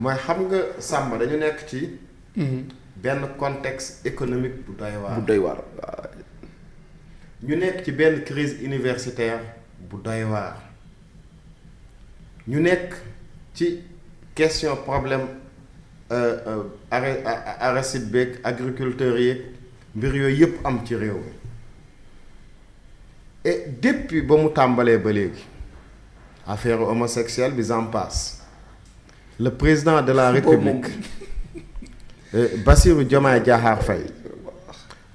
mooy xam nga sàmm dañu nekk ci benn contexte économique bu doy waar. bu doy waar. ñu nekk ci benn crise universitaire bu doy waar. ñu nekk ci question problème arachide beeg agriculteurs yeeg mbir yooyu yëpp am ci réew mi et depuis ba mu tàmbalee ba léegi affaire homosexuelle bi en passe le président de la république Bassirou Diomaye Diakhar Faye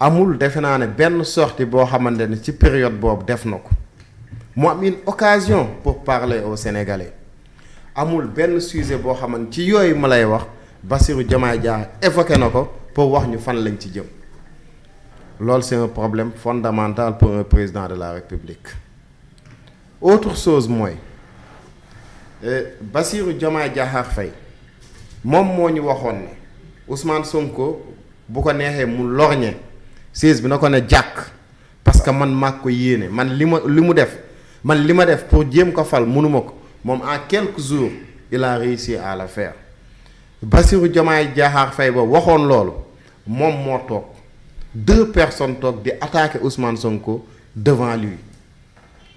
amul defe naa ne benn sortie boo xamante ne ci période boobu def na ko mu am une occasion pour parler aux Sénégalais amul benn sujet boo xamante ci yooyu ma lay wax Bassirou Diomaye Diakhar évoqué na ko pour wax ñu fan lañ ci jëm loolu c'est un problème fondamental pour un président de la République. Autre chose mooy Bassirou Diomaye Diakhar Faye moom moo ñu waxoon ne Ousmane Sonko bu ko neexee mu lorñe siis bi na ko ne jàkk parce que man maa ko yéene man li mu def pour jéem ko fal mënuma ko moom en quelques jours il a réussi à le faire Bassirou Diomaye Diakhar Faye ba waxoon loolu moom moo toog 2 personnes toog di attaquer Ousmane Sonko devant lui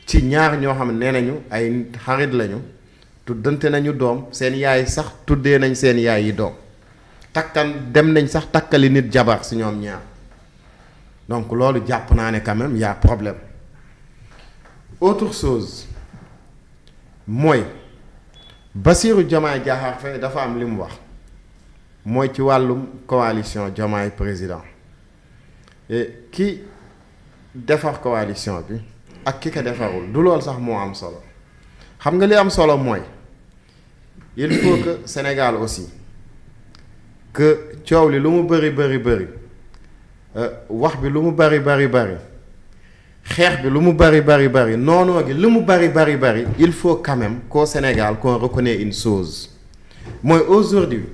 ci ñaar ñoo xam ne nee nañu ay xarit lañu tuddante nañu doom seen yaay sax tuddee nañ seen yaay yi doom dem nañ sax takkali nit jabar si ñoom ñaar donc loolu jàpp naa ne quand même y a problème. Autre chose mooy Bassirou Diomaye Diakhar Faye dafa am li mu wax mooy ci wàllum coalition Diomaye président ki defar coalition bi ak ki ko defarul du loolu sax moo am solo xam nga li am solo mooy il faut que Sénégal aussi que coow li lu mu bëri wax bi lu mu bëri xeex bi lu mu bëri noonoo gi lu mu bëri il faut quand même qu'au Sénégal qu'on reconnaît une chose mooy aujourd'hui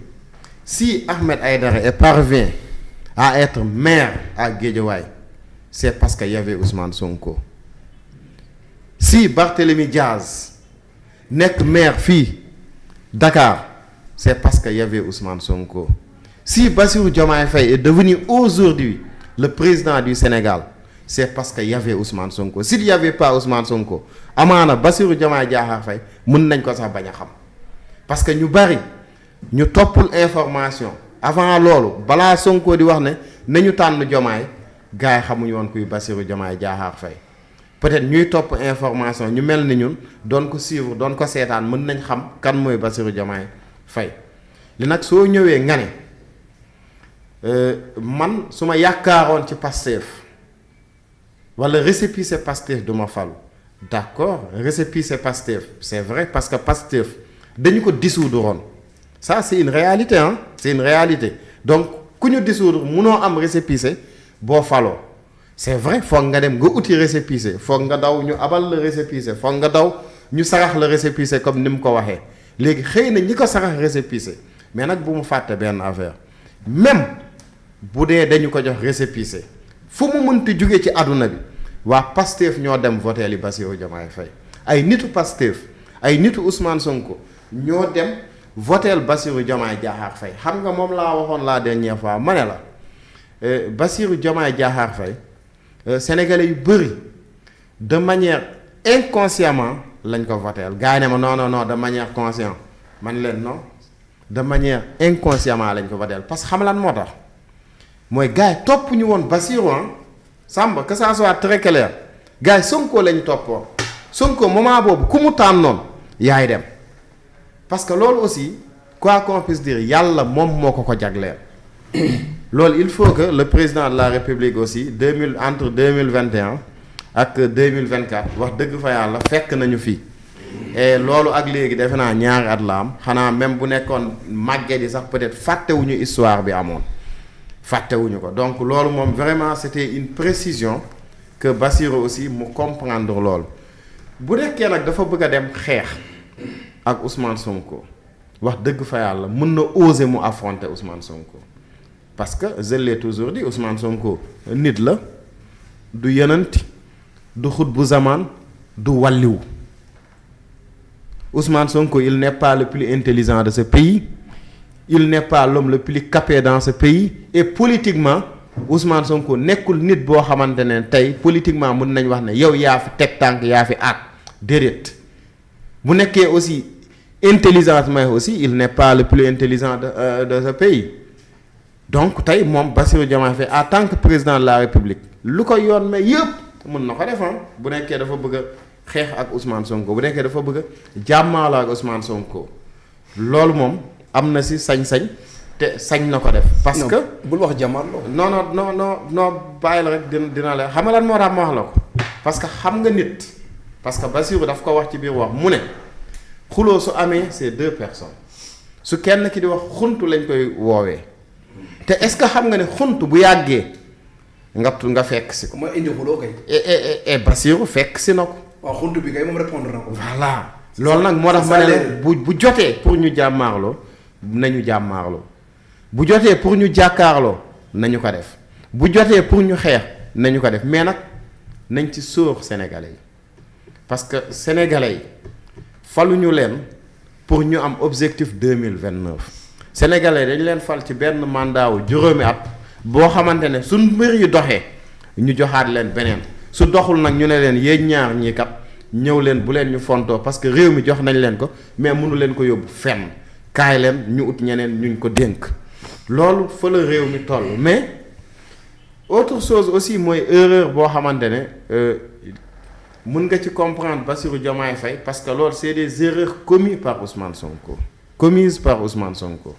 si Ahmed Aïdara parvient à être maire à Guédiawaye c'est parce qu'il y avait Ousmane Sonko. Si Barthélémy Diaz nekk maire fii Dakar c'est parce qu'il y avait Ousmane Sonko. Si Bassirou Diomaye Faye est devenu aujourd'hui le président du Sénégal c'est parce qu'il y avait Ousmane Sonko. S'il n'y avait pas Ousmane Sonko amaana Bassirou Diomaye Diakhar Faye mën nañ ko sax bañ a xam parce que ñu bari ñu toppul information avant loolu balaa Sonko di wax ne nañu tànn Diomaye gars yi xamuñu woon kuy Bassirou Diomaye Diakhar Faye peut-être ñuy topp information ñu mel ni ñun doon ko suivre doon ko seetaan mën nañ xam kan mooy Bassirou Diomaye Faye li nag soo ñëwee nga ne man su ma yaakaaroon ci Pastef wala récépissé Pastef du ma falu d'accord récépissé Pastef c'est vrai parce que Pastef dañu ko dissoudre woon ça c'est une réalité hein c'est une réalité donc ku ñu dissoudre munoo am récépissé boo faloo c'est vrai foog nga dem nga uti récépissé foog nga daw ñu abal la récépissé foog nga daw ñu sarax la récépissé comme ni mu ko waxee léegi xëy na ñi ko sarax récépissé mais nag bu mu fàtte benn affaire même bu dee dañu ko jox récépissé fu mu mënti jóge ci àdduna bi waa Pastef ñoo dem voté li Bassirou Diomaye Faye ay nitu Pastef ay nitu Ousmane Sonko ñoo dem voté Bassirou Diomaye Diakhar Faye xam nga moom laa waxoon la dernière fois ma ne la Bassirou Diomaye Diakhar Faye sénégalais yu bëri de manière inconsciemment lañ ko voté gars yi ne ma non de manière consciente man leen non de manière inconsciemment lañ ko voté parce que xam lan moo tax mooy gars yi topp ñu woon Bassirou Samba que ça soit très clair gars yi Sonko lañ toppoon Sonko moment boobu ku mu tànnoon yaay dem parce que loolu aussi quoi qu'on puisse dire yàlla moom moo ko jagleel loolu il faut que le président de la République aussi entre 2021 ak 2024 wax dëgg fa yàlla fekk nañu fii et loolu ak léegi defe naa ñaari at la am xanaa même bu nekkoon màgget yi sax peut-être fàttewuñu histoire bi amoon fàttewuñu ko donc loolu moom vraiment c'était une précision que Bassirou aussi mu comprendre loolu bu nekkee nag dafa bëgg a dem xeex ak Ousmane Sonko wax dëgg fa yàlla mën na oser mu affronter Ousmane Sonko parce que je l'ai toujours dit Ousmane Sonko nit la du yenanti du xut bu zaman du wàlliwu Ousmane Sonko il n'est pas le plus intelligent de ce pays il n'est pas l'homme le plus capé dans ce pays et politiquement Ousmane Sonko nekkul nit boo xamante ne tey politiquement mën nañ wax ne yow yaa fi teg tànk yaa fi aat déedéet bu nekkee aussi intelligemment aussi il n'est pas le plus intelligent de ce pays donc tey moom Bassirou Diomaye Faye en tant que président de la République lu ko yoon mais yëpp mën na ko def bu nekkee dafa bëgg a xeex ak Ousmane Sonko bu nekkee dafa bëgg a jàmmaarloo ak Ousmane Sonko loolu moom am na si sañ-sañ te sañ na ko def. parce que bul wax jàmmaarloo. non bàyyi la rek dina la xam nga lan moo tax ma wax la ko parce que xam nga nit parce que Bassirou daf ko wax ci biir wax mu ne xuloo su amee c'est deux personnes su kenn ki di wax xuntu lañ koy woowee te est-ce que xam nga ne xuntu bu yàggee nga fekk si ko. mooy indi xuloo kay. et Bassirou fekk si na ko. waaw xuntu bi kay moom répondre na ko. voilà loolu nag moo tax ma ne bu jotee pour ñu jàmmaarloo nañu jàmmaarloo bu jotee pour ñu jàkkaarloo nañu ko def bu jotee pour ñu xeex nañu ko def mais nag nañ ci sóor sénégalais yi parce que sénégalais yi faluñu leen pour ñu am objectif 2029 sénégalais dañ leen fal ci benn mandat wu juróomi at boo xamante ne suñ mbir yi doxee ñu joxaat leen beneen su doxul nag ñu ne leen yéen ñaar ñii kat ñëw leen bu leen ñu fontoo parce que réew mi jox nañ leen ko mais mënu leen ko yóbbu fenn kaay leen ñu ut ñeneen ñuñ ko dénk loolu fa la réew mi toll mais autre chose aussi mooy erreur boo xamante ne mën nga ci comprendre Bassirou Diomaye Faye parce que loolu c'est des erreurs commises par Ousmane Sonko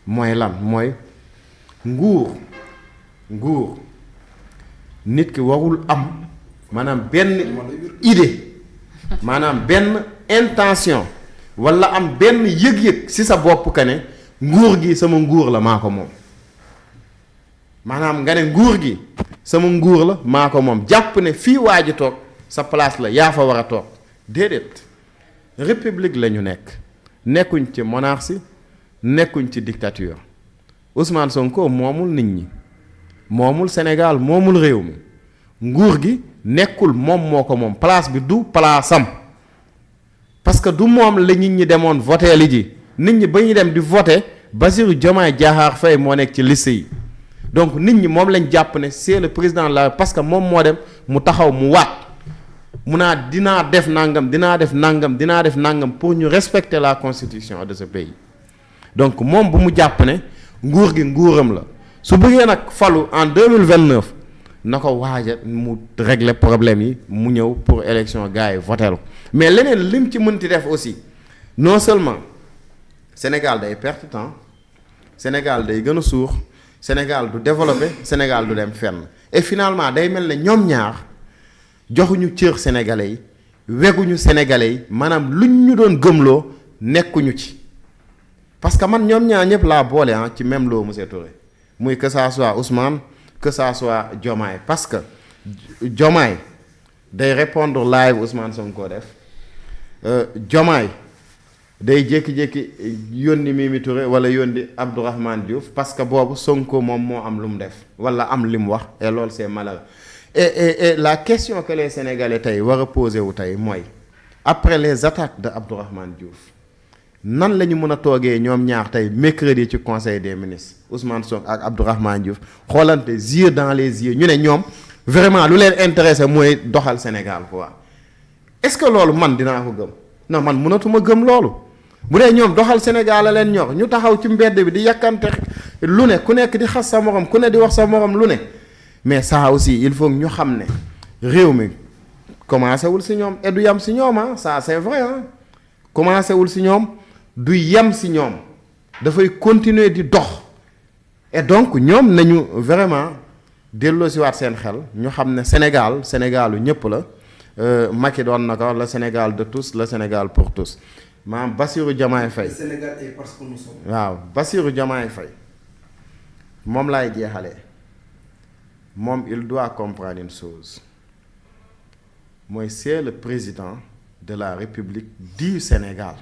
mooy lan mooy nguur nit ki warul am maanaam benn idée maanaam benn intention walla am benn yëg-yëg ci sa bopp que ne nguur gi sama nguur la maa ko moom maanaam nga ne nguur gi sama nguur la maa ko moom jàpp ne fii waa ji toog sa place la yaa fa war a toog déedéet république la ñu nekkuñ ci monarchie nekkuñ ci dictature Ousmane Sonko moomul nit ñi moomul Sénégal moomul réew mi nguur gi nekkul moom moo ko moom place bi du place am parce que du moom la nit ñi demoon voté li ji nit ñi ba ñu dem di voté Bassirou Diomaye Diakhar Faye moo nekk ci liste yi donc nit ñi moom lañ jàpp ne c'est le président la parce que moom moo dem mu taxaw mu waat mu naa dinaa def nangam pour ñu respecter la constitution de ce pays donc moom bu mu jàpp ne nguur gi nguuram la su bëggee nag falu en 2029 na ko waaja mu régler problème yi mu ñëw pour élection gars yi voté ko mais leneen lim ci mënti def aussi non seulement Sénégal day perte temps Sénégal day gën a suux Sénégal du développé Sénégal du dem fenn et finalement day mel ne ñoom ñaar joxuñu cër sénégalais yi weguñu sénégalais yi maanaam luñ ñu doon gëmloo nekkuñu ci parce que man ñoom ñaar ñëpp laa boole ci même loo monsieur Touré muy que ça soit Ousmane que ça soit Diomaye parce que Diomaye day répondre live Ousmane Sonko def Diomaye day jékki-jékki yónni Mimi Touré wala yónni Abdourahmane Diouf parce que boobu Sonko moom moo am lu mu def wala am li mu wax et loolu c'est malheureux et la question que les Sénégalais tey war a poser wu tey mooy après les attaques de Abdourahmane Diouf nan la ñu mën a toogee ñoom ñaar tey mercredi ci conseil des ministres Ousmane Sonko ak Abdourahmane Diouf xoolante yeux dans les yeux ñu ne ñoom vraiment lu leen intéressé mooy doxal Sénégal quoi est-ce que loolu man dinaa ko gëm non man mënatuma gëm loolu bu dee ñoom doxal Sénégal la leen ñor ñu taxaw ci mbedd bi di yàkkante lu ne ku nekk di xas sa morom ku ne di wax sa morom lu ne mais ça aussi il faut ñu xam ne réew mi commencé wul si ñoom et du yem si ñoom ça c'est vrai commencé wul si ñoom du yem si ñoom dafay continuer di dox et donc ñoom nañu vraiment delloo si waat seen xel ñu xam ne Sénégalu ñëpp la Macky doon na ko le Sénégal de tous le Sénégal pour tous maanaam Bassirou Diomaye Faye. Le Sénégal est parce que nous sommes. waaw Bassirou Diomaye Faye moom laay jeexalee moom il doit comprendre une chose mooy c'est le président de la République du Sénégal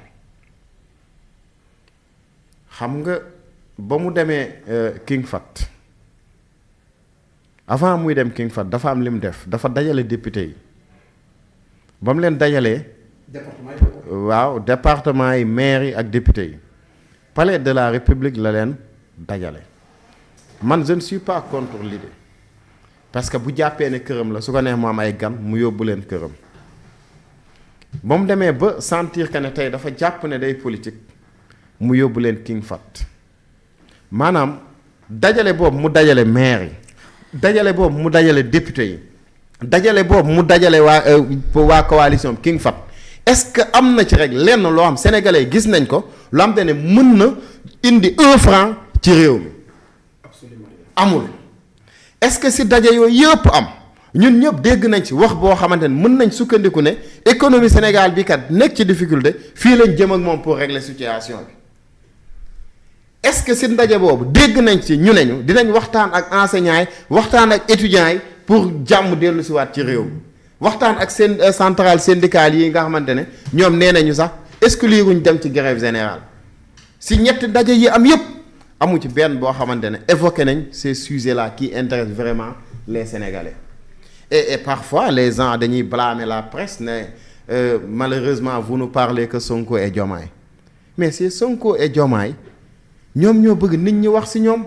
xam nga ba mu demee King Fahd avant muy dem King Fahd dafa am li mu def dafa dajale député yi ba mu leen dajalee. département yi waaw département yi maire yi ak député yi palais de la République la leen dajale man je ne suis pas contre l'idée parce que bu jàppee ne këram la su ko neex mu am ay gan mu yóbbu leen këram ba mu demee ba sentir que ne tey dafa jàpp ne day politique mu yóbbu leen King Fahd maanaam dajale boobu mu dajale maire yi dajale boobu mu dajale député yi dajale boobu mu dajale waa coalition King Fahd est-ce que am na ci rek lenn loo xam sénégalais gis nañ ko loo xam te ne mën na indi 1 franc ci réew mi amul est-ce que si daje yooyu yëpp am ñun ñëpp dégg nañ ci wax boo xamante ne mën nañ sukkandiku ne économie Sénégal bi kat nekk ci difficulté fii lañ jëm ak moom pour régler situation bi est-ce que si ndaje boobu dégg nañ ci ñu ne ñu dinañ waxtaan ak enseignants yi waxtaan ak étudiants yi pour jàmm dellu si waat ci réew mi waxtaan ak seen centrale syndicale yi nga xamante ne ñoom nee nañu sax exclure wuñ dem ci grève générale si ñetti ndaje yi am yépp amu ci benn boo xamante ne évoqué nañ ces sujets là qui intéressent vraiment les Sénégalais et parfois les gens dañuy blâmer la presse ne malheureusement vous nous parlez que Sonko et Diomaye mais c'est Sonko et Diomaye ñoom ñoo bëgg nit ñi wax ci ñoom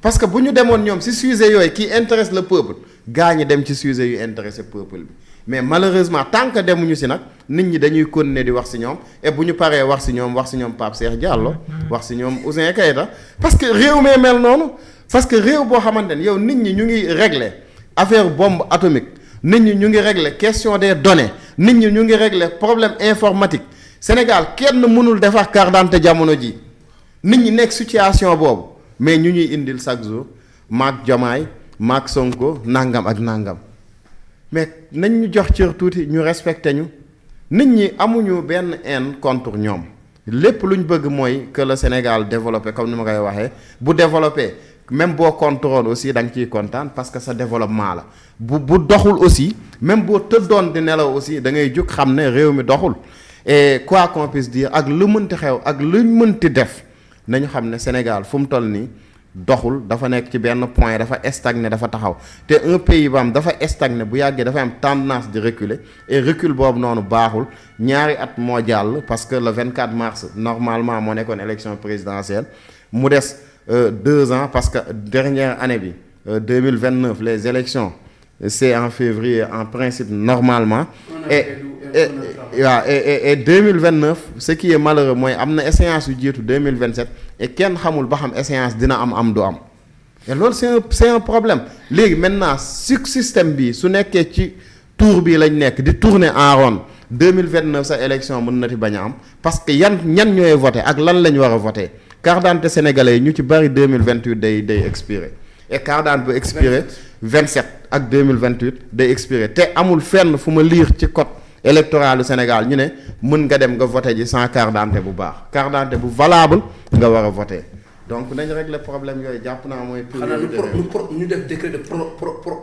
parce que bu ñu demoon ñoom ci sujet yooyu qui intéresse le peuple gaa ñi dem ci sujet yu intéressé peuple bi mais malheureusement tant que demuñu ci nag nit ñi dañuy continuer di wax ci ñoom et bu ñu paree wax ci ñoom Pape Cheikh Diallo wax ci ñoom Ouzin Keïta parce que réew mee mel noonu parce que réew boo xamante ne yow nit ñi ñu ngi régler affaire bombe atomique nit ñi ñu ngi régler question des données nit ñi ñu ngi régler problème informatique Sénégal kenn mënul defar carte d'identité jamono ji nit ñi nekk situation boobu mais ñu ñuy indil chaque jour maak Diomaye maak Sonko nangam ak nangam mais nañ ñu jox cër tuuti ñu respecté ñu nit ñi amuñu benn haine contre ñoom lépp lu ñu bëgg mooy que le Sénégal développé comme ni ma koy waxee bu développé même boo contrôle aussi da nga ciy kontaan parce que sa développement la bu doxul aussi même boo tëddoon di nelaw aussi da ngay jug xam ne réew mi doxul et quoi qu'on puisse dire ak lu mënti xew ak luñ mënti def nañu xam ne Sénégal fu mu toll nii doxul dafa nekk ci benn point dafa stagné dafa taxaw te un pays ba am dafa stagné bu yàggee dafa am tendance di reculer et recul boobu noonu baaxul ñaari at moo jàll parce que le 24 mars normalement moo nekkoon élection présidentielle mu des 2 ans parce que dernière année bi 2029 les élections c'est en février en principe normalement et 2029 ce qui est malheureux mooy am na échéance yu jiitu 2027 et kenn xamul ba xam échéance dina am du am et loolu c'est un problème léegi maintenant système bi su nekkee ci tour bi lañ nekk di tourner en rond 2029 sa élection mën na ti bañ a am parce que ñan ñooy voté ak lan lañ war a voté carte d'identité sénégalais yi ñu ci bari 2028 day expiré et carte d'identité bu expiré 27 ak 2028 day expiré te amul fenn fu ma lire ci code électoral du Sénégal ñu ne mën nga dem nga voté ji sans carte d'identité bu baax carte d'identité bu valable nga war a voté donc nañ régler problème yooyu jàpp naa mooy. xanaa ñu def décret de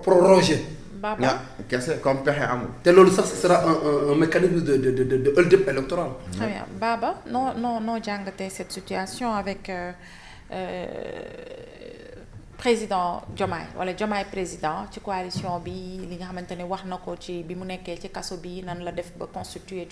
proroger. Baba kese comme pexe amul. te loolu sax ce sera un mécanisme de hold-up électoral. très bien Baba noo jàngatee cette situation avec président Diomaye wala Diomaye président ci coalition bi li nga xamante ne wax na ko ci bi mu nekkee ci kaso bi nan la def ba constituer